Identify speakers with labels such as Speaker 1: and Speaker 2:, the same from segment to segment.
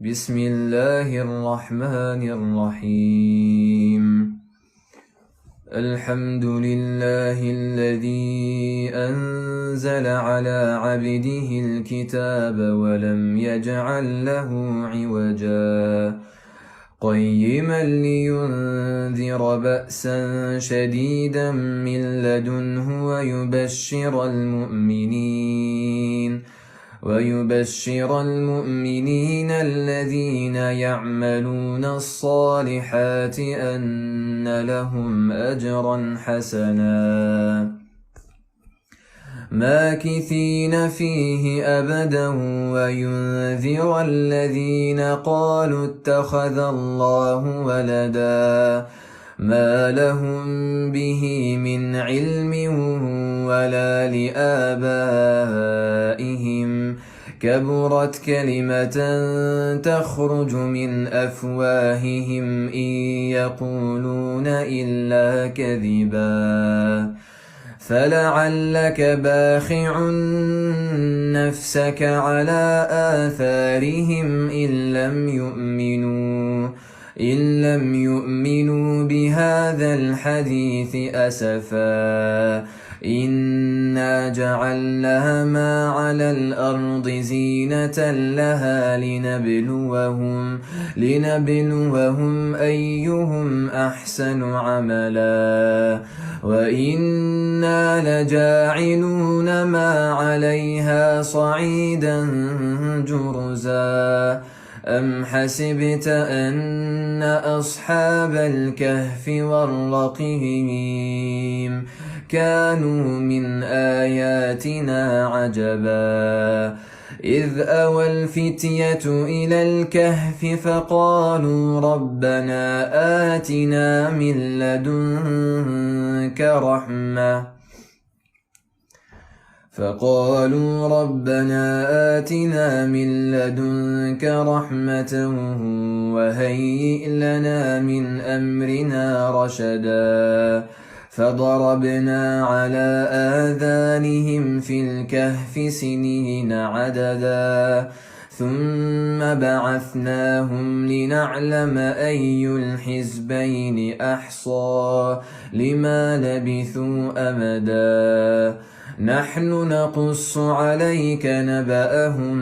Speaker 1: بسم الله الرحمن الرحيم. الحمد لله الذي أنزل على عبده الكتاب ولم يجعل له عوجا قيما لينذر بأسا شديدا من لدنه ويبشر المؤمنين الذين يعملون الصالحات أن لهم أجرا حسنا ماكثين فيه أبدا وينذر الذين قالوا اتخذ الله ولدا ما لهم به من علم ولا لآبائهم كبرت كلمة تخرج من أفواههم إن يقولون إلا كذبا فلعلك باخع نفسك على آثارهم إن لم يؤمنوا بهذا الحديث أسفا إنا جعلنا ما على الأرض زينة لها لنبلوهم أيهم أحسن عملا وإنا لجاعلون ما عليها صعيدا جرزا أم حسبت أن أصحاب الكهف والرقيم كانوا من آياتنا عجبا إذ أوى الفتية إلى الكهف فقالوا ربنا آتنا من لدنك رحمة وهيئ لنا من أمرنا رشدا فضربنا على آذانهم في الكهف سنين عددا ثم بعثناهم لنعلم أي الحزبين أحصى لما لبثوا أمدا نحن نقص عليك نبأهم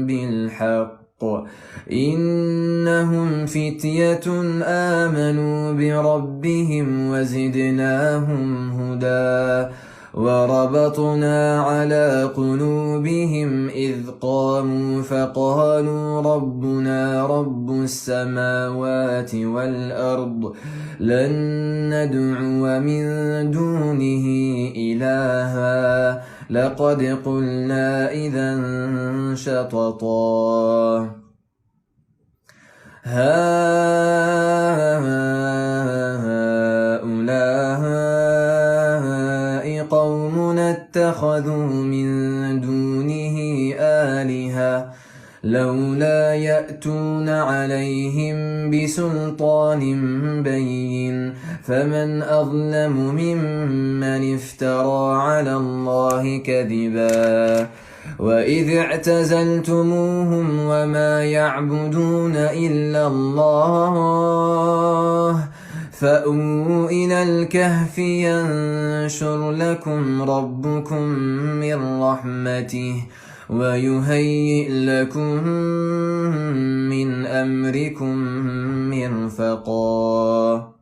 Speaker 1: بالحق إنهم فتية آمنوا بربهم وزدناهم هدى وربطنا على قلوبهم إذ قاموا فقالوا ربنا رب السماوات والأرض لن ندعو من دونه إلها لقد قلنا إذا شططا هؤلاء قومنا اتخذوا من دونه آلهة لولا يأتون عليهم بسلطان بين فمن أظلم ممن افترى على الله كذبا وإذ اعتزلتموهم وما يعبدون إلا الله فأووا إلى الكهف ينشر لكم ربكم من رحمته ويهيئ لكم من أمركم مرفقا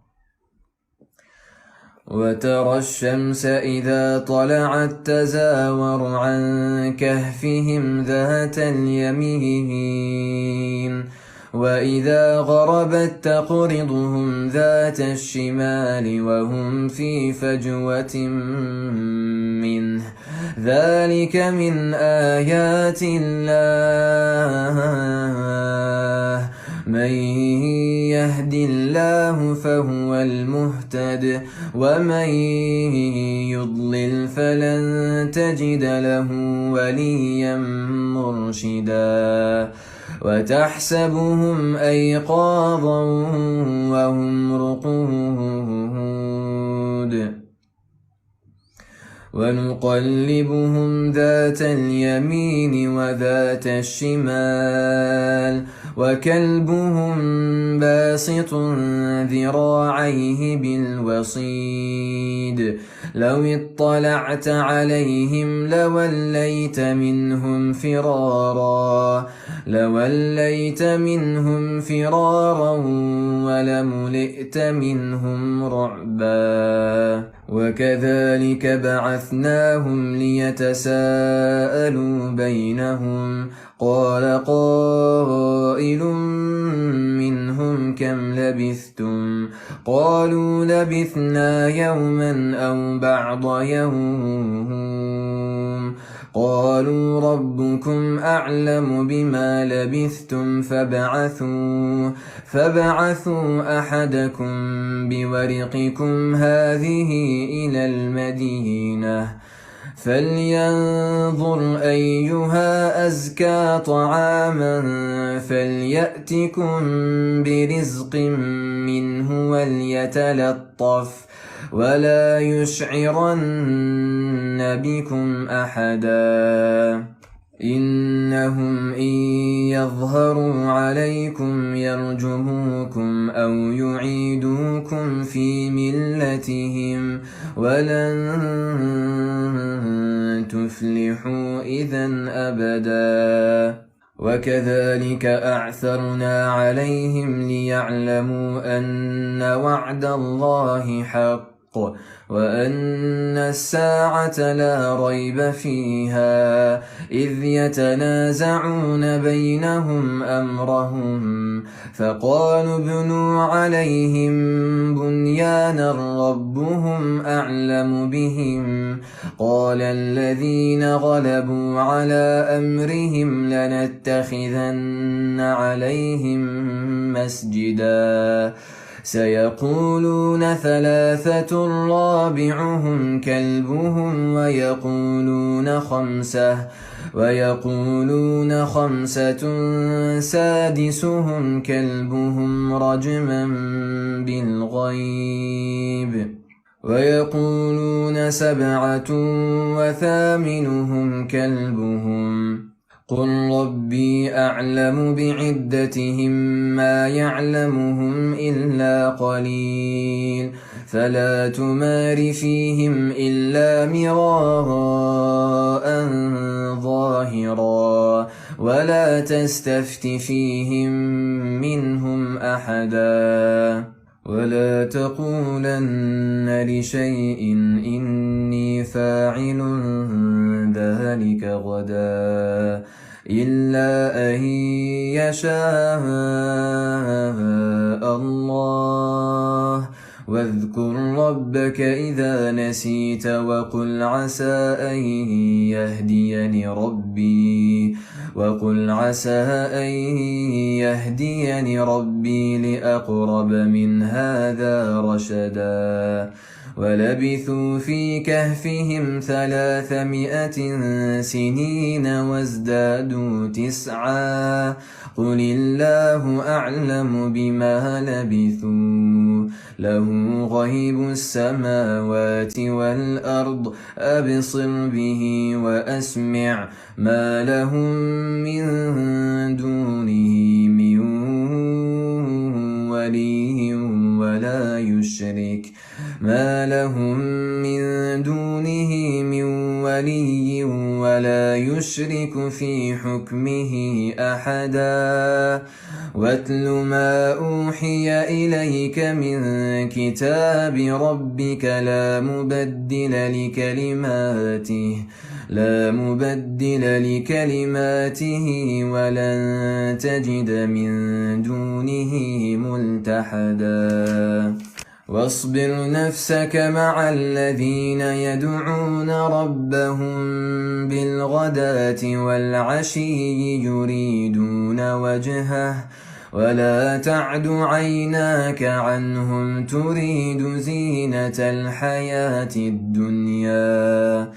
Speaker 1: وترى الشمس إذا طلعت تزاور عن كهفهم ذات اليمين وإذا غربت تقرضهم ذات الشمال وهم في فجوة منه ذلك من آيات الله من يهد الله فهو المهتد ومن يضلل فلن تجد له وليا مرشدا وتحسبهم أيقاظا وهم رقود ونقلبهم ذات اليمين وذات الشمال وكلبهم باسط ذراعيه بالوصيد لو اطلعت عليهم لوليت منهم فرارا ولملئت منهم رعبا وكذلك بعثناهم ليتساءلوا بينهم قال قائل منهم كم لبثتم قالوا لبثنا يوما أو بعض يوم قالوا ربكم أعلم بما لبثتم فابعثوا أحدكم بورقكم هذه إلى المدينة فلينظر أيها أزكى طعاما فليأتكم برزق منه وليتلطف ولا يشعرن بكم أحدا إنهم إن يظهروا عليكم يرجموكم أو يعيدوكم في ملتهم ولن تفلحوا إذا أبدا وكذلك أعثرنا عليهم ليعلموا أن وعد الله حق وأن الساعة لا ريب فيها إذ يتنازعون بينهم أمرهم فقالوا ابنوا عليهم بنيانا ربهم أعلم بهم قال الذين غلبوا على أمرهم لنتخذن عليهم مسجدا سيقولون ثلاثة رابعهم كلبهم ويقولون خمسة سادسهم كلبهم رجما بالغيب ويقولون 7 وثامنهم كلبهم قل ربي أعلم بعدتهم ما يعلمهم إلا قليل فلا تمار فيهم إلا مراء ظاهرا ولا تستفت فيهم منهم أحدا ولا تقولن لشيء إني فاعل ذلك غدا إلا أن يشاء الله واذكر ربك إذا نسيت وقل عسى أن يهديني ربي لأقرب من هذا رشدا ولبثوا في كهفهم 300 سنين وازدادوا 9 قل الله أعلم بما لبثوا له غيب السماوات والأرض أبصر به وأسمع ما لهم من دونه من ولي ولا يشرك في حكمه أحدا واتل ما أوحي إليك من كتاب ربك لا مبدل لكلماته ولن تجد من دونه ملتحدا واصبر نفسك مع الذين يدعون ربهم بالغداة والعشي يريدون وجهه ولا تعد عيناك عنهم تريد زينة الحياة الدنيا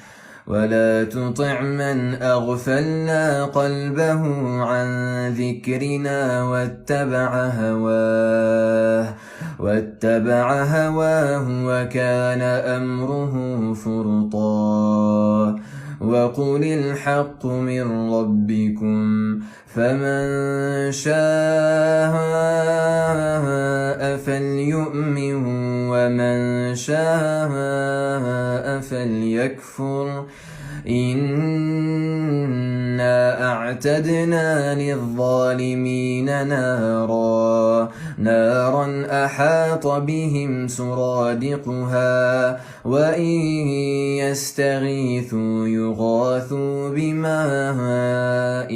Speaker 1: ولا تطع من أغفلنا قلبه عن ذكرنا واتبع هواه واتبع هواه وكان أمره فرطا وقل الحق من ربكم فمن شاء فليؤمن ومن شاء فليكفر إنا أعتدنا للظالمين نارا أحاط بهم سرادقها وإن يستغيثوا يغاثوا بماء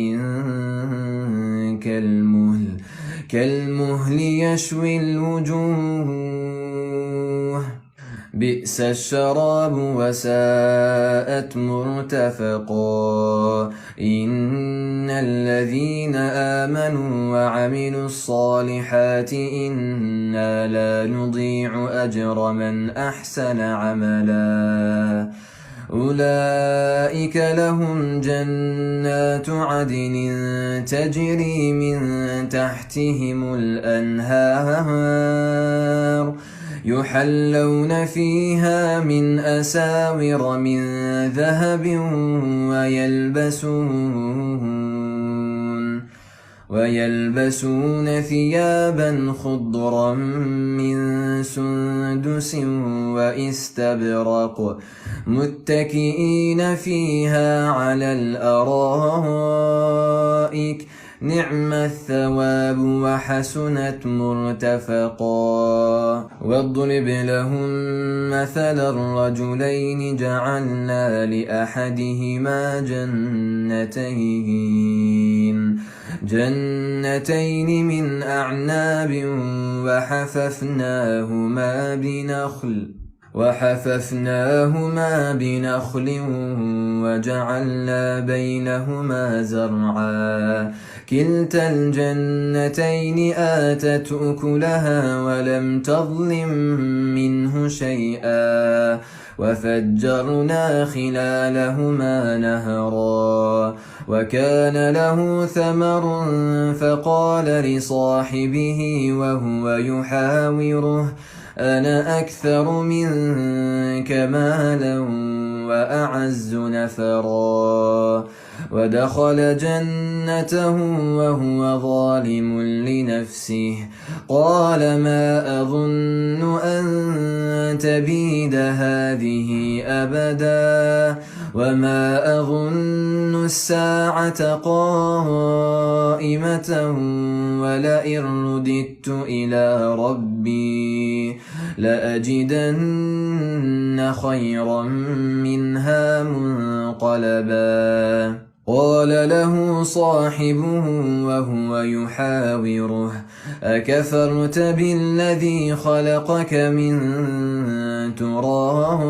Speaker 1: كالمهل يشوي الوجوه بئس الشراب وساءت مرتفقا إن الذين آمنوا وعملوا الصالحات إنا لا نضيع أجر من أحسن عملا أولئك لهم جنات عدن تجري من تحتهم الأنهار يحلون فيها من أساور من ذهب ويلبسون ثيابا خضرا من سندس واستبرق متكئين فيها على الأرائك نعم الثواب وحسنت مرتفقا واضرب لهم مثل الرجلين جعلنا لأحدهما جنتين من أعناب وحففناهما بنخل وجعلنا بينهما زرعا كلتا الجنتين آتت أكلها ولم تظلم منه شيئا وفجرنا خلالهما نهرا وكان له ثمر فقال لصاحبه وهو يحاوره أنا أكثر منك مالا وأعز نفرا ودخل جنته وهو ظالم لنفسه قال ما أظن أن تبيد هذه أبدا وما أظن الساعة قائمة ولئن رددت إلى ربي لأجدن خيرا منها منقلبا قال له صاحبه وهو يحاوره أكفرت بالذي خلقك من تراب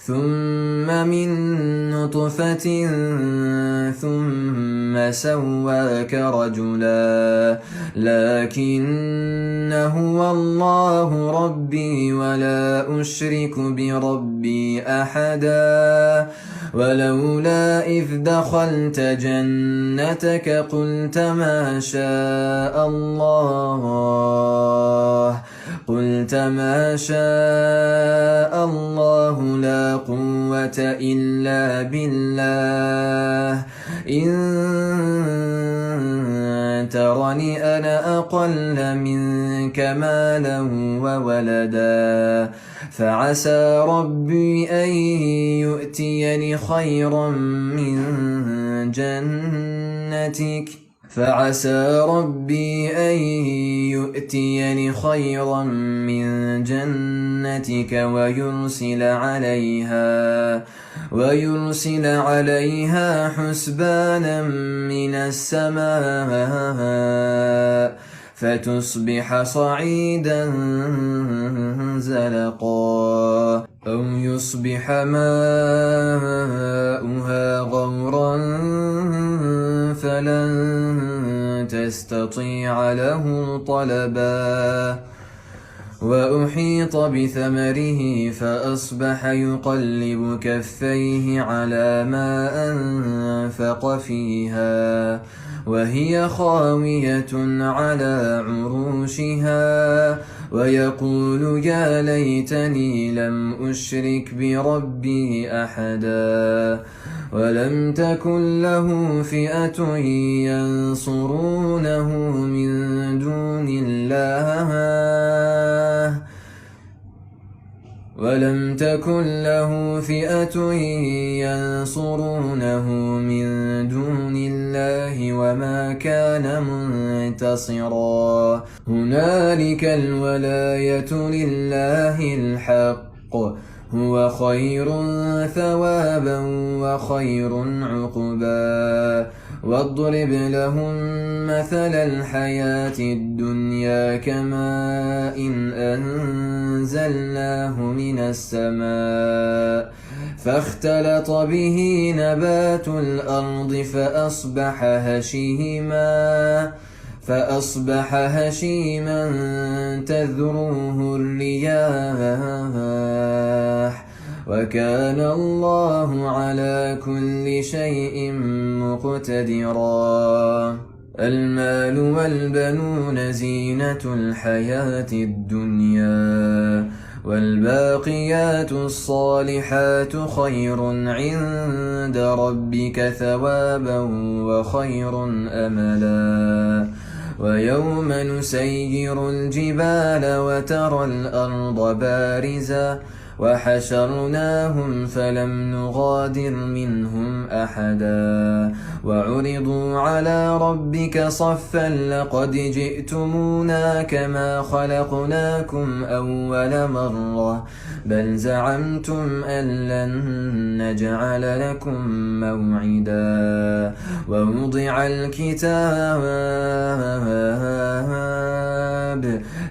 Speaker 1: ثم من نطفة ثم سواك رجلا لكن هو الله ربي ولا أشرك بربي أحدا ولولا إذ دخلت جنتك قلت ما شاء الله لا قوة إلا بالله إن ترني أنا أقل منك مالا وولدا فعسى ربي أن يؤتيني خيرا من جنتك ويرسل عليها حسبانا من السماء فتصبح صعيدا زلقا أو يصبح ماؤها غورا فلن تستطيع له طلبا وأحيط بثمره فأصبح يقلب كفيه على ما أنفق فيها وهي خاوية على عروشها ويقول يا ليتني لم أشرك بربي أحدا ولم تكن له فئة ينصرونه من دون الله وما كان منتصرا هنالك الولاية لله الحق هو خير ثوابا وخير عقبا واضرب لهم مثل الحياة الدنيا كماء أنزلناه من السماء فاختلط به نبات الأرض فأصبح هشيما تذروه الرياح وكان الله على كل شيء مقتدرا المال والبنون زينة الحياة الدنيا والباقيات الصالحات خير عند ربك ثوابا وخير أملا ويوم نسير الجبال وترى الأرض بارزة وحشرناهم فلم نغادر منهم أحدا وعرضوا على ربك صفا لقد جئتمونا كما خلقناكم أول مرة بل زعمتم أن لن نجعل لكم موعدا ووضع الكتاب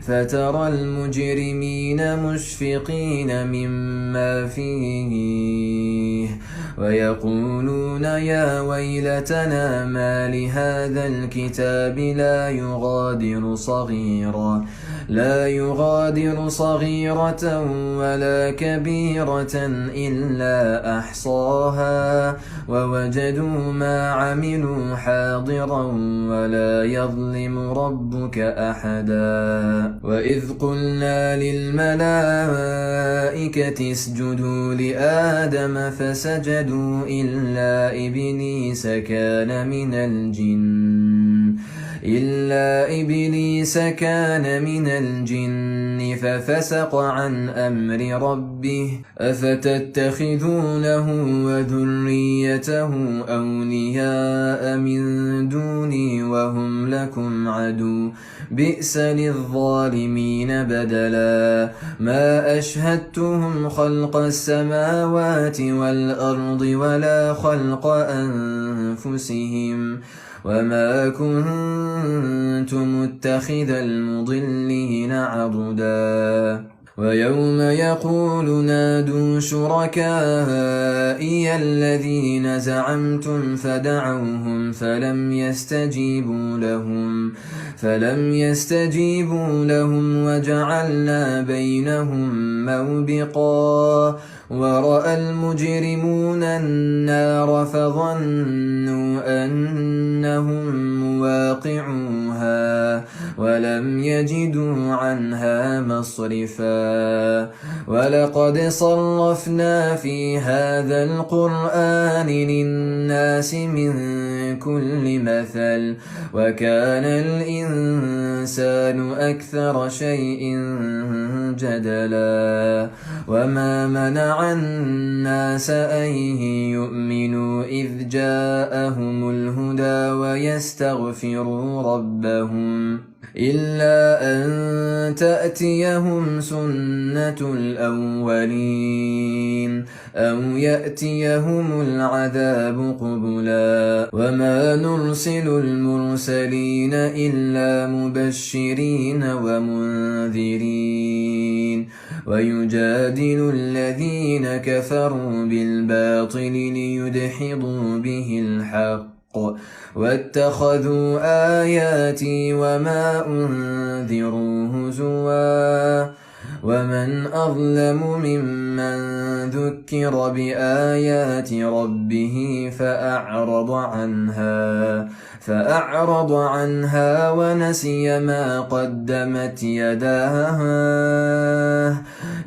Speaker 1: فترى المجرمين مشفقين مما فيه ويقولون يا ويلتنا ما لهذا الكتاب لا يغادر صغيرة ولا كبيرة إلا أحصاها ووجدوا ما عملوا حاضرا ولا يظلم ربك أحدا وإذ قلنا للملائكة اسجدوا لآدم فسجدوا إلا إبليس كان من الجن ففسق عن أمر ربه أفتتخذونه وذريته أولياء من دوني وهم لكم عدو بئس للظالمين بدلا ما أشهدتهم خلق السماوات والأرض ولا خلق أنفسهم وما كنت متخذ المضلين عضدا ويوم يقول نادوا شركائي الذين زعمتم فدعوهم فلم يستجيبوا لهم وجعلنا بينهم موبقا ورأى المجرمون النار فظنوا أنهم مواقعوها ولم يجدوا عنها مصرفا ولقد صرفنا في هذا القرآن للناس من كل مثل وكان الإنسان أكثر شيء جدلا وما منع الناس أن يؤمنوا إذ جاءهم الهدى ويستغفروا ربهم إلا أن تأتيهم سنة الأولين أو يأتيهم العذاب قبلا وما نرسل المرسلين إلا مبشرين ومنذرين ويجادل الذين كفروا بالباطل ليدحضوا به الحق واتخذوا آياتي وما أنذروا هزوا ومن أظلم ممن ذكر بآيات ربه فأعرض عنها ونسي ما قدمت يداه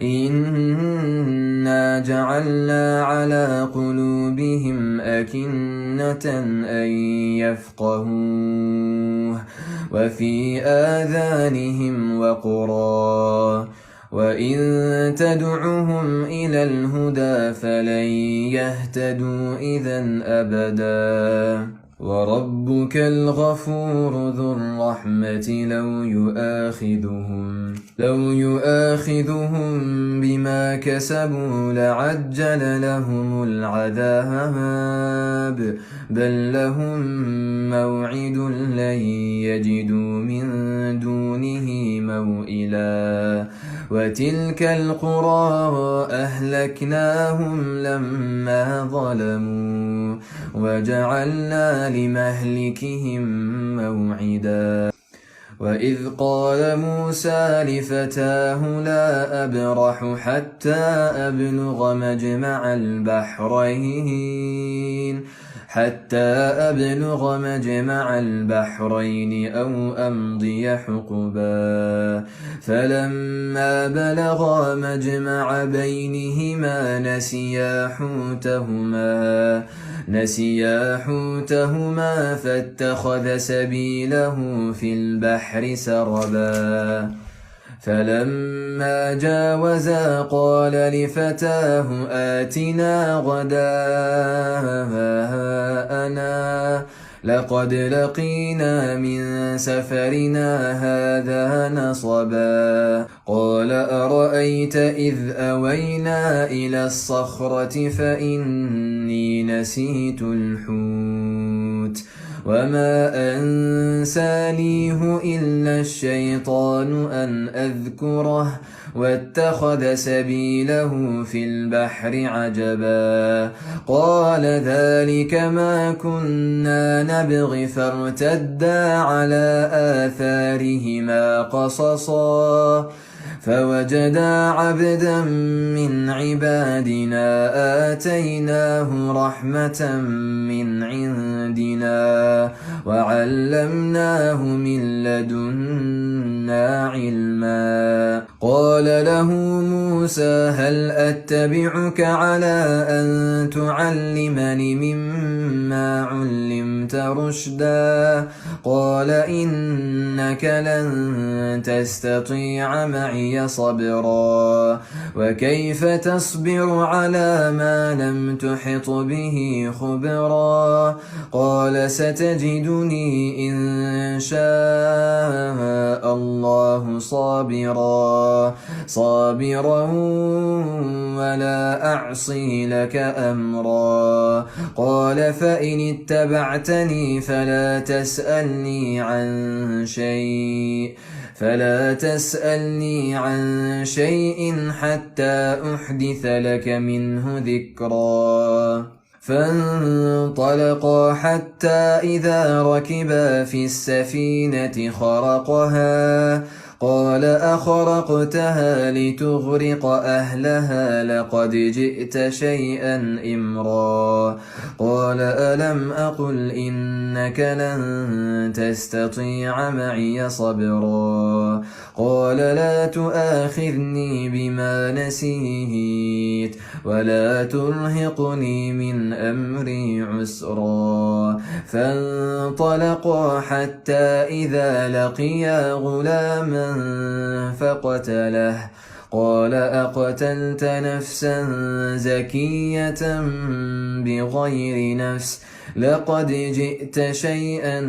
Speaker 1: إنا جعلنا على قلوبهم أكنة أن يفقهوه وفي آذانهم وقرا وإن تدعهم إلى الهدى فلن يهتدوا إذا أبدا وربك الغفور ذو الرحمة لو يؤاخذهم بما كسبوا لعجل لهم العذاب بل لهم موعد لن يجدوا من دونه موئلا وتلك القرى أهلكناهم لما ظلموا وجعلنا لمهلكهم موعدا وإذ قال موسى لفتاه لا أبرح حتى أبلغ مجمع البحرين أو أمضي حقبا فلما بلغا مجمع بينهما نسيا حوتهما فاتخذ سبيله في البحر سربا فلما جاوزا قال لفتاه آتنا غداءنا لقد لقينا من سفرنا هذا نصبا قال أرأيت إذ أوينا إلى الصخرة فإني نسيت الحوت وما أنسانيه إلا الشيطان أن أذكره واتخذ سبيله في البحر عجبا قال ذلك ما كنا نبغي فارتدا على آثارهما قصصا فوجدا عبدا من عبادنا آتيناه رحمة من عندنا وعلمناه من لدنا علما قال له موسى هل أتبعك على أن تعلمني مما علمت رشدا قال إنك لن تستطيع معي صبرا وكيف تصبر على ما لم تحط به خبرا قال ستجدني إن شاء الله صابرا ولا أعصي لك أمرا قال فإن اتبعتني فلا تسألني عن شيء حتى أحدث لك منه ذكرا فانطلقا حتى إذا ركبا في السفينة خرقها قال أخرقتها لتغرق أهلها لقد جئت شيئا إمرا قال ألم أقل إنك لن تستطيع معي صبرا قال لا تؤاخذني بما نسيت ولا ترهقني من أمري عسرا فانطلقا حتى إذا لقيا غلاما فقتله قال أقتلت نفسا زكية بغير نفس لقد جئت شيئا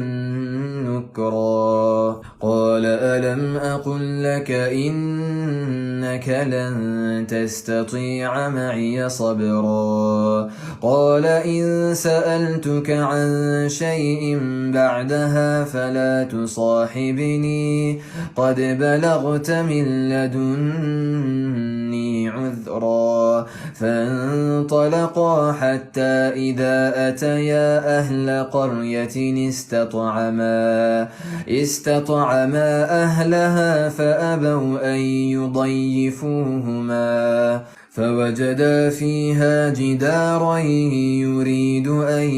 Speaker 1: نكرا قال ألم أقل لك إنك لن تستطيع معي صبرا قال إن سألتك عن شيء بعدها فلا تصاحبني قد بلغت من لدني به عذرا فانطلقا حتى إذا أتيا أهل قرية استطعما أهلها فأبوا أن يضيفوهما فوجدا فيها جدارا يريد أن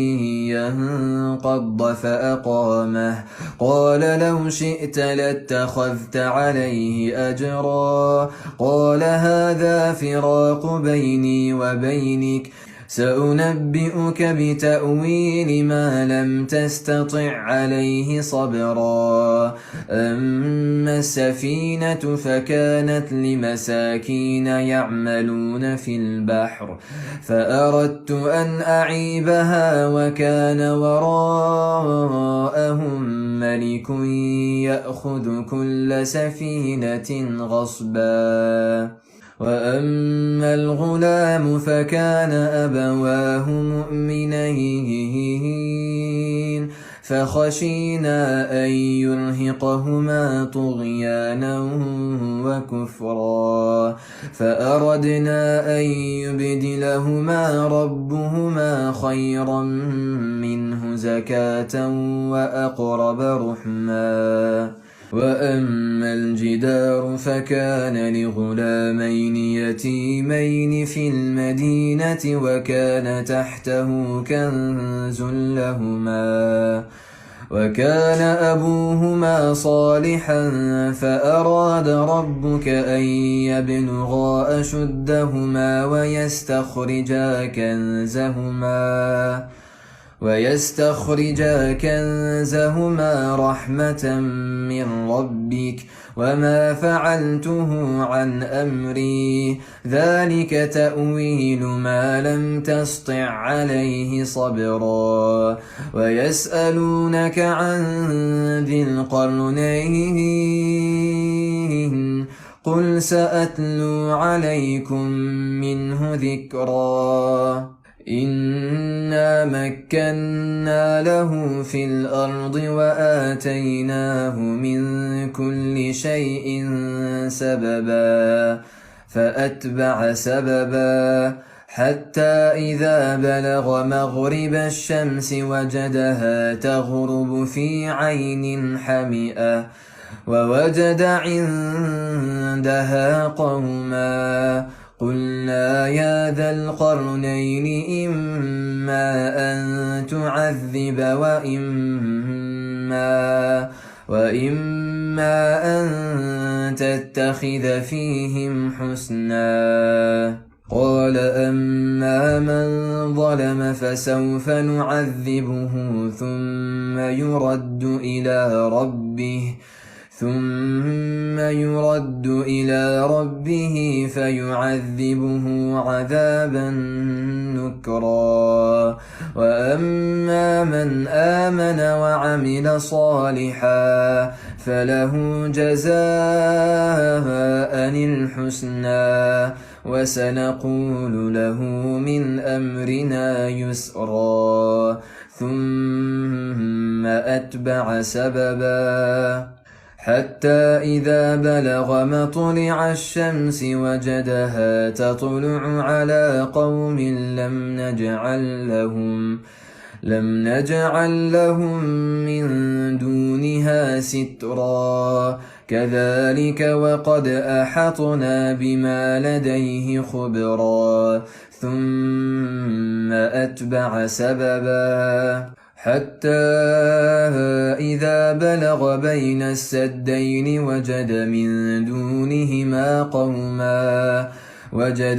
Speaker 1: ينقض فأقامه قال لو شئت لاتخذت عليه أجرا قال هذا فراق بيني وبينك سأنبئك بتأويل ما لم تستطع عليه صبرا أما السفينة فكانت لمساكين يعملون في البحر فأردت أن أعيبها وكان وراءهم ملك يأخذ كل سفينة غصبا وأما الغلام فكان أبواه مؤمنين فخشينا أن يرهقهما طغيانا وكفرا فأردنا أن يبدلهما ربهما خيرا منه زكاة وأقرب رحما وأما الجدار فكان لغلامين يتيمين في المدينة وكان تحته كنز لهما وكان أبوهما صالحا فأراد ربك أن يبلغا أشدهما ويستخرجا كنزهما رحمة من ربك وما فعلته عن أمري ذلك تأويل ما لم تسطع عليه صبرا ويسألونك عن ذي القرنين قل سأتلو عليكم منه ذكرا إنا مكنا له في الأرض وآتيناه من كل شيء سببا فأتبع سببا حتى إذا بلغ مغرب الشمس وجدها تغرب في عين حمئة ووجد عندها قوما قلنا يا ذا القرنين إما أن تعذب وإما أن تتخذ فيهم حسنا قال أما من ظلم فسوف نعذبه ثم يرد إلى ربه فيعذبه عذابا نكرا وأما من آمن وعمل صالحا فله جزاء الحسنى وسنقول له من أمرنا يسرا ثم أتبع سببا حتى إذا بلغ مطلع الشمس وجدها تطلع على قوم لم نجعل لهم من دونها سترا كذلك وقد أحطنا بما لديه خبرا ثم أتبع سببا حتى إذا بلغ بين السدين وجد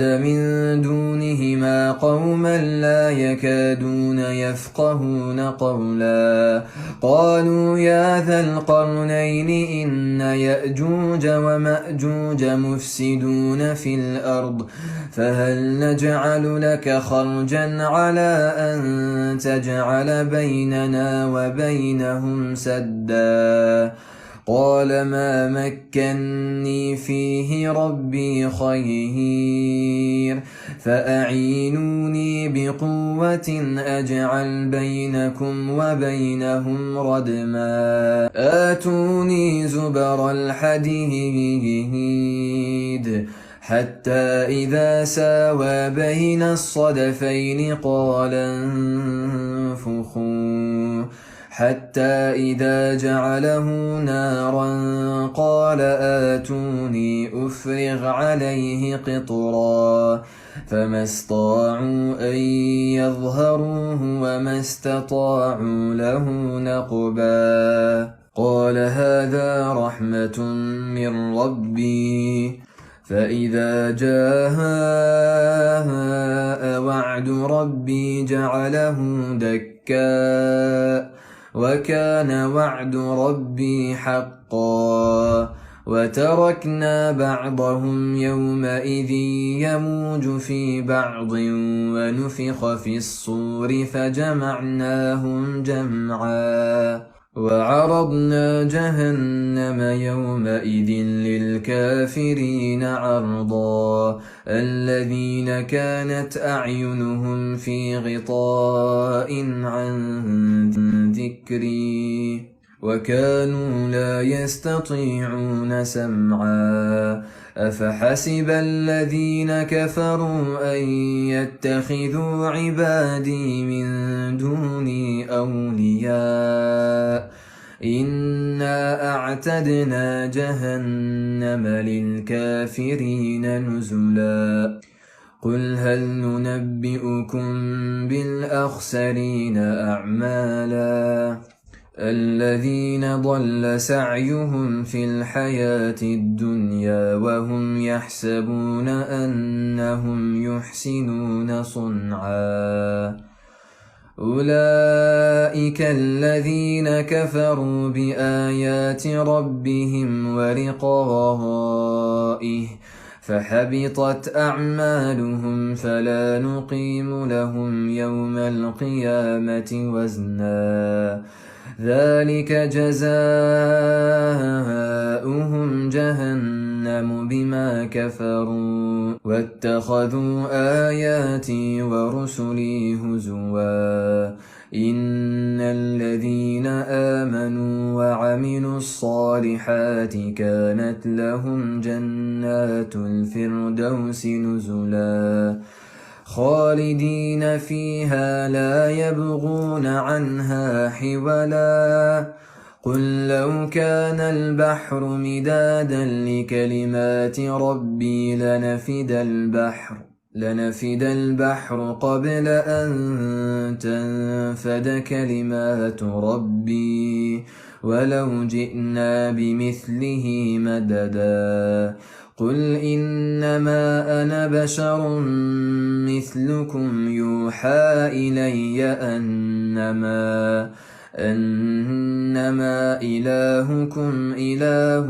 Speaker 1: من دونهما قوما لا يكادون يفقهون قولا قالوا يا ذا القرنين إن يأجوج ومأجوج مفسدون في الأرض فهل نجعل لك خرجا على أن تجعل بيننا وبينهم سدا قال ما مكني فيه ربي خير فأعينوني بقوة أجعل بينكم وبينهم ردما آتوني زبر الحديد حتى إذا ساوى بين الصدفين قال انفخوا حتى إذا جعله نارا قال آتوني أفرغ عليه قطرا فما استطاعوا أن يظهروه وما استطاعوا له نقبا قال هذا رحمة من ربي فإذا جاء وعد ربي جعله دكا وكان وعد ربي حقا وتركنا بعضهم يومئذ يموج في بعض ونفخ في الصور فجمعناهم جمعا وعرضنا جهنم يومئذ للكافرين عرضا الذين كانت أعينهم في غطاء عن ذكري وكانوا لا يستطيعون سمعا أفحسب الذين كفروا أن يتخذوا عبادي من دوني أولياء إنا أعتدنا جهنم للكافرين نزلا قل هل ننبئكم بالأخسرين أعمالا الذين ضل سعيهم في الحياة الدنيا وهم يحسبون أنهم يحسنون صنعا أولئك الذين كفروا بآيات ربهم ولقائه فحبطت أعمالهم فلا نقيم لهم يوم القيامة وزنا ذلك جزاؤهم جهنم بما كفروا واتخذوا آياتي ورسلي هزوا إن الذين آمنوا وعملوا الصالحات كانت لهم جنات الفردوس نزلا خالدين فيها لا يبغون عنها حولا قل لو كان البحر مدادا لكلمات ربي لنفد البحر قبل أن تنفد كلمات ربي ولو جئنا بمثله مددا قل إنما أنا بشر مثلكم يوحى إلي أنما إلهكم إله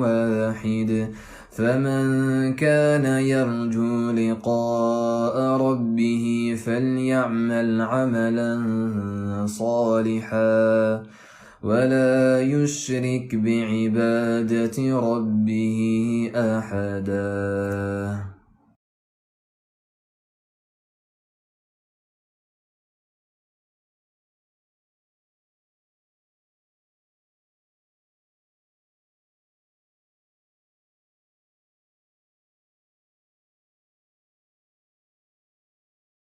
Speaker 1: واحد فمن كان يرجو لقاء ربه فليعمل عملا صالحا ولا يشرك بعبادة ربه أحدا.